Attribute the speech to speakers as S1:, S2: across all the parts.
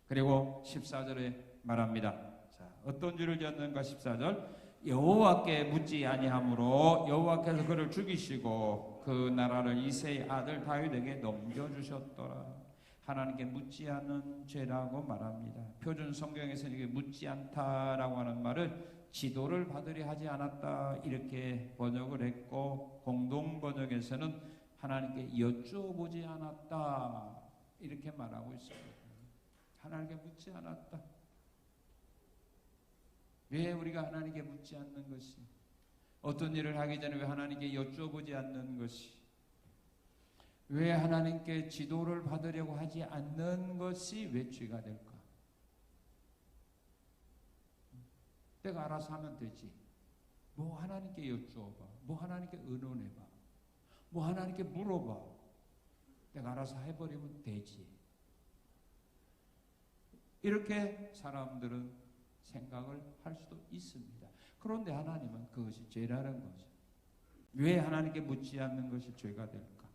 S1: 그리고 14절에 말합니다. 자, 어떤 죄를 지었는가? 14절. 여호와께 묻지 아니하므로 여호와께서 그를 죽이시고 그 나라를 이새의 아들 다윗에게 넘겨주셨더라. 하나님께 묻지 않은 죄라고 말합니다. 표준 성경에서는 이게 묻지 않다라고 하는 말을 지도를 받으려 하지 않았다 이렇게 번역을 했고, 공동 번역에서는 하나님께 여쭈어보지 않았다 이렇게 말하고 있습니다. 하나님께 묻지 않았다. 왜 우리가 하나님께 묻지 않는 것이, 어떤 일을 하기 전에 왜 하나님께 여쭈어보지 않는 것이, 왜 하나님께 지도를 받으려고 하지 않는 것이 왜 죄가 될까? 내가 알아서 하면 되지. 뭐 하나님께 여쭈어봐. 뭐 하나님께 의논해봐. 뭐 하나님께 물어봐. 내가 알아서 해버리면 되지. 이렇게 사람들은 생각을 할 수도 있습니다. 그런데 하나님은 그것이 죄라는 거죠. 왜 하나님께 묻지 않는 것이 죄가 될까?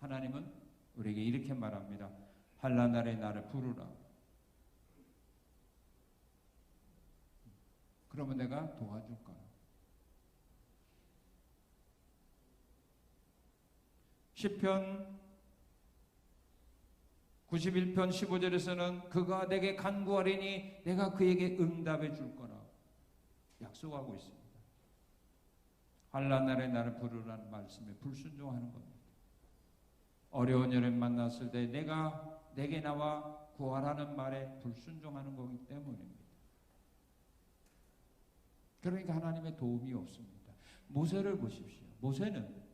S1: 하나님은 우리에게 이렇게 말합니다. 환난 날에 나를 부르라. 그러면 내가 도와줄 거야. 시편 91편 15절에서는 그가 내게 간구하리니 내가 그에게 응답해 줄 거라 약속하고 있습니다. 환난 날에 나를 부르라는 말씀에 불순종하는 겁니다. 어려운 일을 만났을 때 내게 나와 구하라는 말에 불순종하는 거기 때문입니다. 그러니까 하나님의 도움이 없습니다. 모세를 보십시오. 모세는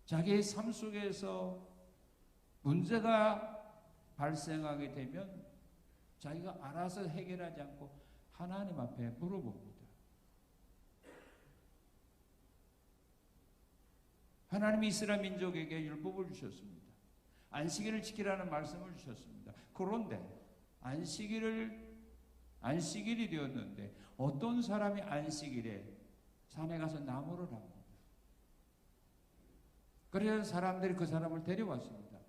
S1: 자기의 삶 속에서 문제가 발생하게 되면 자기가 알아서 해결하지 않고 하나님 앞에 물어봅니다. 하나님이 이스라엘 민족에게 율법을 주셨습니다. 안식일을 지키라는 말씀을 주셨습니다. 그런데 안식일이 되었는데 어떤 사람이 안식일에 산에 가서 나무를 합니다. 그래서 사람들이 그 사람을 데려왔습니다.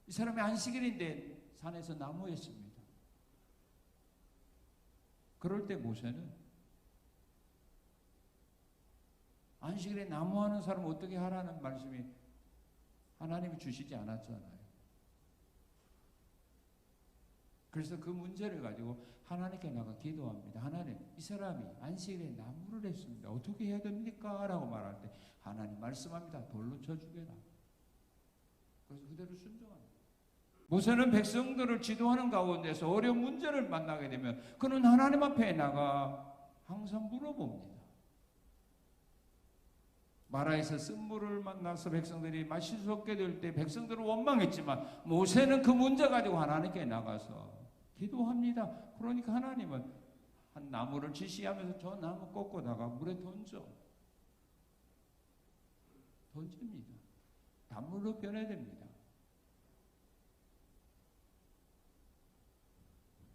S1: 이 사람이 안식일인데 산에서 나무했습니다. 그럴 때 모세는 안식일에 나무하는 사람 어떻게 하라는 말씀이 하나님이 주시지 않았잖아요. 그래서 그 문제를 가지고 하나님께 나가 기도합니다. 하나님, 이 사람이 안식일에 나무를 했습니다. 어떻게 해야 됩니까? 라고 말할 때 하나님 말씀합니다. 돌로 쳐 죽여라. 그래서 그대로 순종합니다. 모세는 백성들을 지도하는 가운데서 어려운 문제를 만나게 되면 그는 하나님 앞에 나가 항상 물어봅니다. 마라에서 쓴물을 만나서 백성들이 마실 수 없게 될 때 백성들은 원망했지만 모세는 그 문제 가지고 하나님께 나가서 기도합니다. 그러니까 하나님은 한 나무를 지시하면서 저 나무 꺾어다가 물에 던집니다. 단물로 변해됩니다.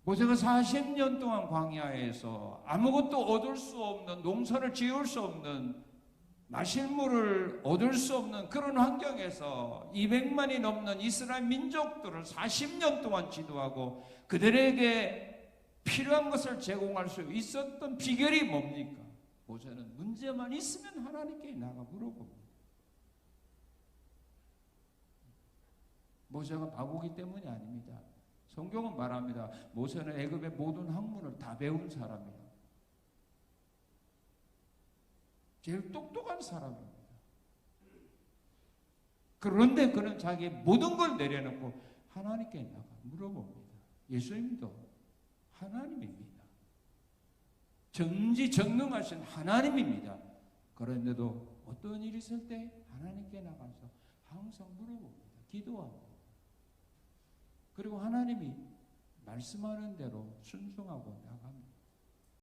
S1: 모세가 40년 동안 광야에서 아무것도 얻을 수 없는, 농사를 지을 수 없는, 마실 물을 얻을 수 없는 그런 환경에서 200만이 넘는 이스라엘 민족들을 40년 동안 지도하고 그들에게 필요한 것을 제공할 수 있었던 비결이 뭡니까? 모세는 문제만 있으면 하나님께 나가 물어봅니다. 모세가 바보기 때문이 아닙니다. 성경은 말합니다. 모세는 애굽의 모든 학문을 다 배운 사람이다. 제일 똑똑한 사람입니다. 그런데 그는 자기의 모든 걸 내려놓고 하나님께 나가 물어봅니다. 예수님도 하나님입니다. 전지전능하신 하나님입니다. 그런데도 어떤 일이 있을 때 하나님께 나가서 항상 물어봅니다. 기도합니다. 그리고 하나님이 말씀하는 대로 순종하고 나갑니다.